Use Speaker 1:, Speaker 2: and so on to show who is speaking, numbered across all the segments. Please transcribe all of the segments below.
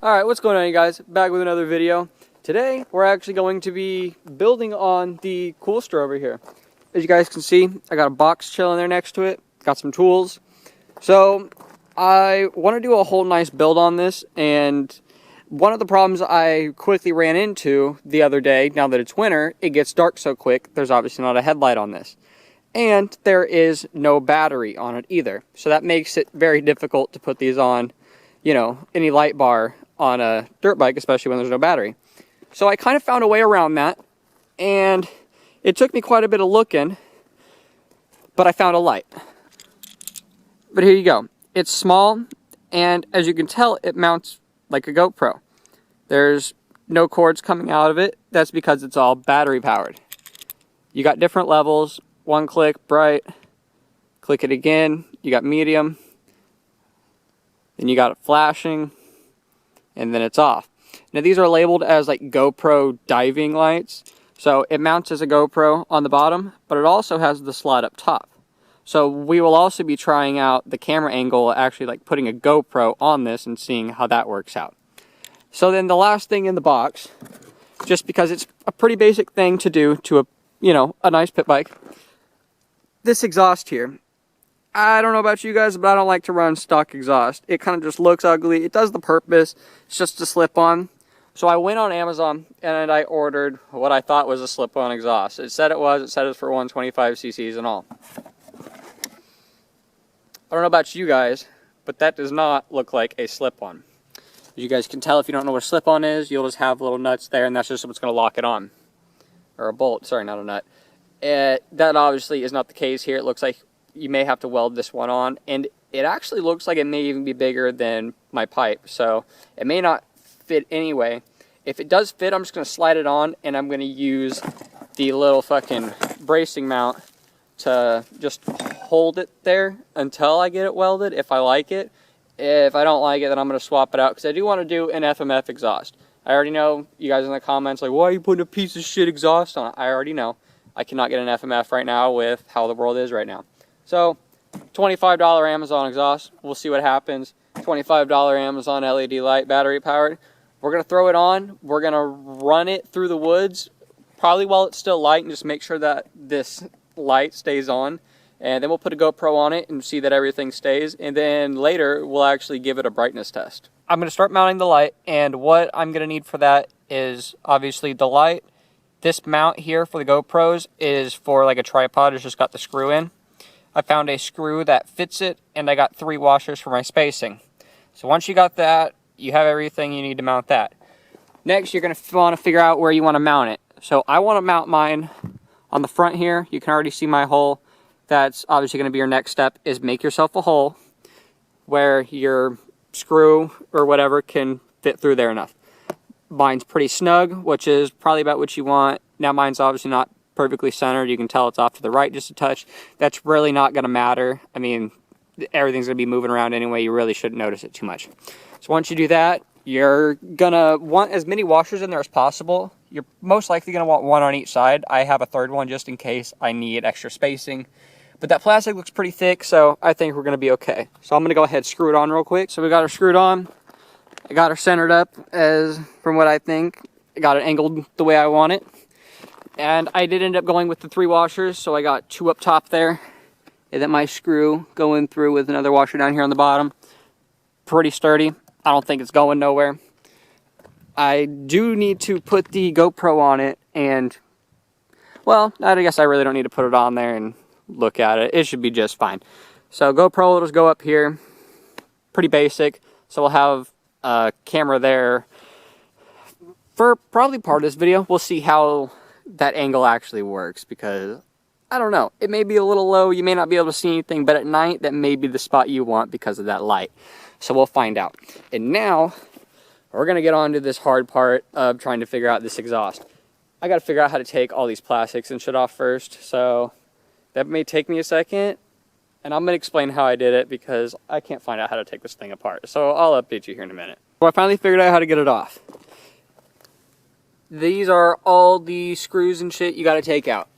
Speaker 1: Alright, what's going on, you guys? Back with another video. Today, we're actually going to be building on the Coolster over here. As you guys can see, I got a box chilling there next to it. Got some tools. So, I want to do a whole nice build on this, and one of the problems I quickly ran into the other day, now that it's winter, it gets dark so quick, there's obviously not a headlight on this. And there is no battery on it either. So that makes it very difficult to put these on, you know, any light bar on a dirt bike, especially when there's no battery. So I kind of found a way around that, and it took me quite a bit of looking, but I found a light. But here you go. It's small, and as you can tell, it mounts like a GoPro. There's no cords coming out of it. That's because it's all battery powered. You got different levels. One click, bright. Click it again. You got medium. Then you got it flashing. And then it's off. Now these are labeled as like GoPro diving lights. So it mounts as a GoPro on the bottom, but it also has the slot up top. So we will also be trying out the camera angle, actually like putting a GoPro on this and seeing how that works out. So then the last thing in the box, just because it's a pretty basic thing to do to a, you know, a nice pit bike. This exhaust here. I don't know about you guys, but I don't like to run stock exhaust. It kind of just looks ugly. It does the purpose. It's just a slip-on. So I went on Amazon and I ordered what I thought was a slip-on exhaust. It said it was. It said it's for 125 cc's and all. I don't know about you guys, but that does not look like a slip-on. As you guys can tell, if you don't know what a slip-on is, you'll just have little nuts there, and that's just what's going to lock it on. Or a bolt. Sorry, not a nut. That obviously is not the case here. It looks like you may have to weld this one on, and it actually looks like it may even be bigger than my pipe, so it may not fit anyway. If it does fit, I'm just going to slide it on, and I'm going to use the little fucking bracing mount to just hold it there until I get it welded, if I like it. If I don't like it, then I'm going to swap it out, because I do want to do an FMF exhaust. I already know, you guys in the comments, like, why are you putting a piece of shit exhaust on it? I already know. I cannot get an FMF right now with how the world is right now. So, $25 Amazon exhaust. We'll see what happens. $25 Amazon LED light, battery powered. We're going to throw it on. We're going to run it through the woods, probably while it's still light, and just make sure that this light stays on. And then we'll put a GoPro on it and see that everything stays. And then later, we'll actually give it a brightness test. I'm going to start mounting the light, and what I'm going to need for that is obviously the light. This mount here for the GoPros is for like a tripod. It's just got the screw in. I found a screw that fits it, and I got 3 washers for my spacing. So once you got that, you have everything you need to mount that. Next, you're going to want to figure out where you want to mount it. So I want to mount mine on the front here. You can already see my hole. That's obviously going to be your next step, is make yourself a hole where your screw or whatever can fit through there enough. Mine's pretty snug, which is probably about what you want. Now mine's obviously not perfectly centered. You can tell it's off to the right just a touch. That's really not going to matter. I mean, everything's going to be moving around anyway. You really shouldn't notice it too much. So once you do that, you're going to want as many washers in there as possible. You're most likely going to want 1 on each side. I have a 3rd one just in case I need extra spacing. But that plastic looks pretty thick, so I think we're going to be okay. So I'm going to go ahead and screw it on real quick. So we got her screwed on. I got her centered up as from what I think. I got it angled the way I want it. And I did end up going with the 3 washers, so I got 2 up top there. And then my screw going through with another washer down here on the bottom. Pretty sturdy. I don't think it's going nowhere. I do need to put the GoPro on it, and, well, I guess I really don't need to put it on there and look at it. It should be just fine. So GoPro will just go up here. Pretty basic. So we'll have a camera there for probably part of this video. We'll see how that angle actually works, because I don't know, it may be a little low, you may not be able to see anything, but at night that may be the spot you want because of that light. So we'll find out. And now we're gonna get on to this hard part of trying to figure out this exhaust. I gotta figure out how to take all these plastics and shit off first, so that may take me a second, and I'm gonna explain how I did it because I can't find out how to take this thing apart. So I'll update you here in a minute. So I finally figured out how to get it off. These are all the screws and shit you got to take out.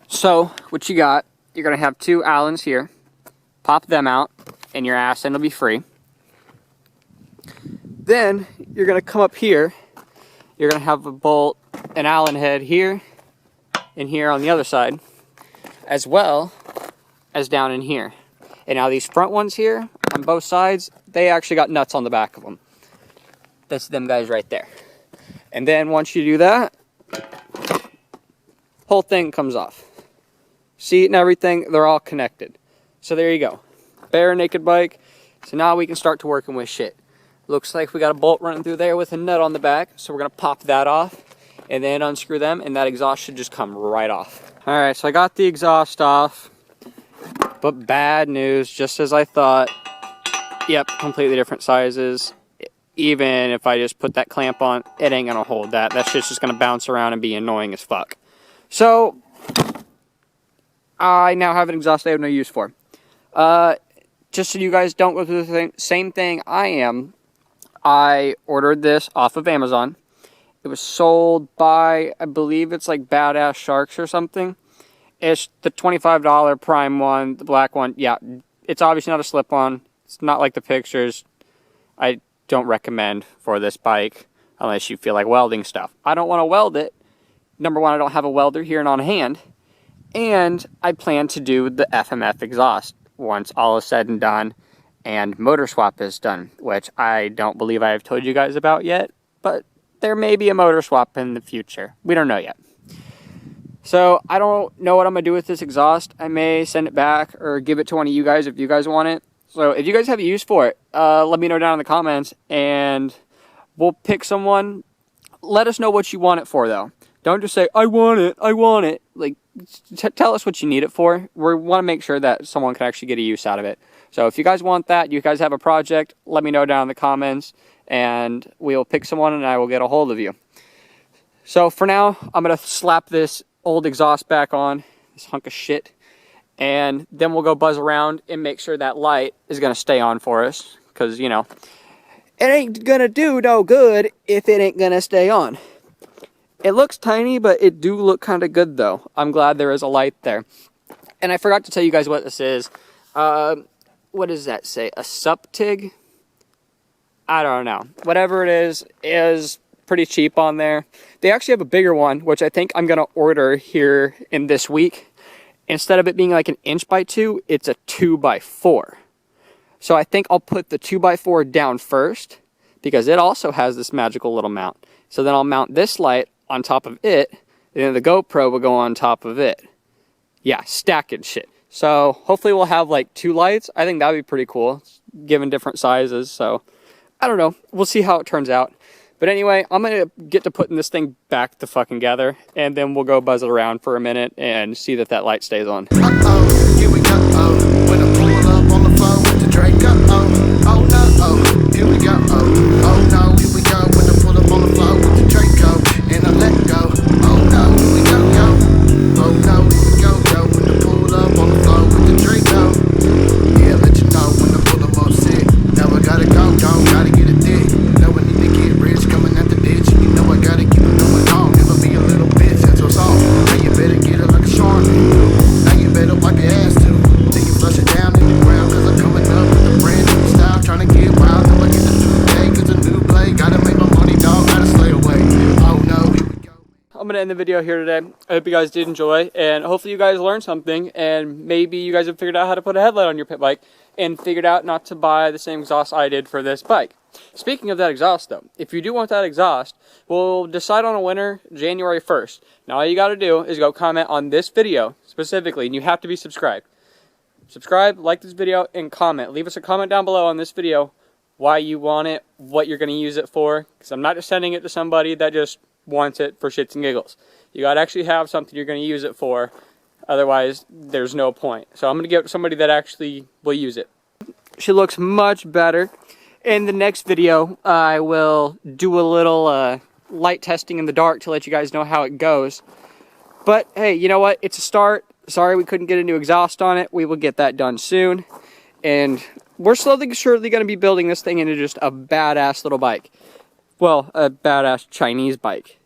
Speaker 1: So, what you got, you're going to have 2 Allens here. Pop them out, and your ass end will be free. Then you're gonna come up here. You're gonna have a bolt, an Allen head here, and here on the other side, as well as down in here. And now these front ones here, on both sides, they actually got nuts on the back of them. That's them guys right there. And then once you do that, whole thing comes off. Seat and everything, they're all connected. So there you go. Bare naked bike. So now we can start to working with shit. Looks like we got a bolt running through there with a nut on the back. So we're gonna pop that off and then unscrew them, and that exhaust should just come right off. All right, so I got the exhaust off, but bad news, just as I thought. Yep, completely different sizes. Even if I just put that clamp on, it ain't gonna hold that. That shit's just gonna bounce around and be annoying as fuck. So, I now have an exhaust I have no use for. Just so you guys don't go through the same thing I am, I ordered this off of Amazon. It was sold by, I believe it's like Badass Sharks or something. It's the $25 Prime one, the black one. Yeah, it's obviously not a slip-on. It's not like the pictures. I don't recommend for this bike unless you feel like welding stuff. I don't want to weld it. Number one, I don't have a welder here and on hand. And I plan to do the FMF exhaust once all is said and done and motor swap is done, which I don't believe I have told you guys about yet, but there may be a motor swap in the future. We don't know yet. So I don't know what I'm going to do with this exhaust. I may send it back or give it to one of you guys if you guys want it. So if you guys have a use for it, let me know down in the comments and we'll pick someone. Let us know what you want it for though. Don't just say, I want it, I want it. Like, tell us what you need it for. We want to make sure that someone can actually get a use out of it. So if you guys want that, you guys have a project, let me know down in the comments and we'll pick someone and I will get a hold of you. So for now, I'm going to slap this old exhaust back on, this hunk of shit, and then we'll go buzz around and make sure that light is going to stay on for us. Because, you know, it ain't going to do no good if it ain't going to stay on. It looks tiny, but it do look kind of good, though. I'm glad there is a light there. And I forgot to tell you guys what this is. What does that say? A Suptig? I don't know. Whatever it is pretty cheap on there. They actually have a bigger one, which I think I'm going to order here in this week. Instead of it being like an 1x2, it's a 2x4. So I think I'll put the 2x4 down first, because it also has this magical little mount. So then I'll mount this light on top of it, and then the GoPro will go on top of it. Yeah, stacking shit. So hopefully we'll have like 2 lights. I think that'd be pretty cool, given different sizes. So I don't know. We'll see how it turns out. But anyway, I'm going to get to putting this thing back to fucking together, and then we'll go buzz it around for a minute and see that that light stays on.
Speaker 2: Uh-oh, here we go. When I pull up on the phone with the Drake. Oh no, oh, here we go. Oh no, here we go. When I pull up on the phone with the Draco, and I let go. Oh no, here we go, yo. Oh no, here we go, yo. When I pull up on the phone with the Draco. Yeah, let you know when I pull up on sick. Now I gotta go, gotta get it thick. Now I need to get rich, coming out the ditch. You know I gotta keep it going on. Never be a little bitch, that's what's all. Now you better get it like a shark. Now you better wipe your ass too. Then you flush it down in the ground, cause I'm coming up with a brand new style. Trying to get wild, till I get the new day, cause a new play. Gotta make my money, dog, gotta stay away. Oh no, here we go.
Speaker 1: I'm going to end the video here today. I hope you guys did enjoy, and hopefully you guys learned something, and maybe you guys have figured out how to put a headlight on your pit bike, and figured out not to buy the same exhaust I did for this bike. Speaking of that exhaust though, if you do want that exhaust, we'll decide on a winner January 1st. Now all you got to do is go comment on this video specifically, and you have to be subscribed. Subscribe, like this video, and comment. Leave us a comment down below on this video why you want it, what you're going to use it for, because I'm not just sending it to somebody that just wants it for shits and giggles. You got to actually have something you're going to use it for, otherwise there's no point. So I'm going to give it to somebody that actually will use it. She looks much better. In the next video, I will do a little light testing in the dark to let you guys know how it goes. But hey, you know what? It's a start. Sorry we couldn't get a new exhaust on it. We will get that done soon. And we're slowly but surely going to be building this thing into just a badass little bike. Well, a badass Chinese bike.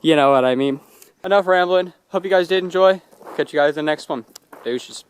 Speaker 1: You know what I mean. Enough rambling. Hope you guys did enjoy. Catch you guys in the next one. Deuces.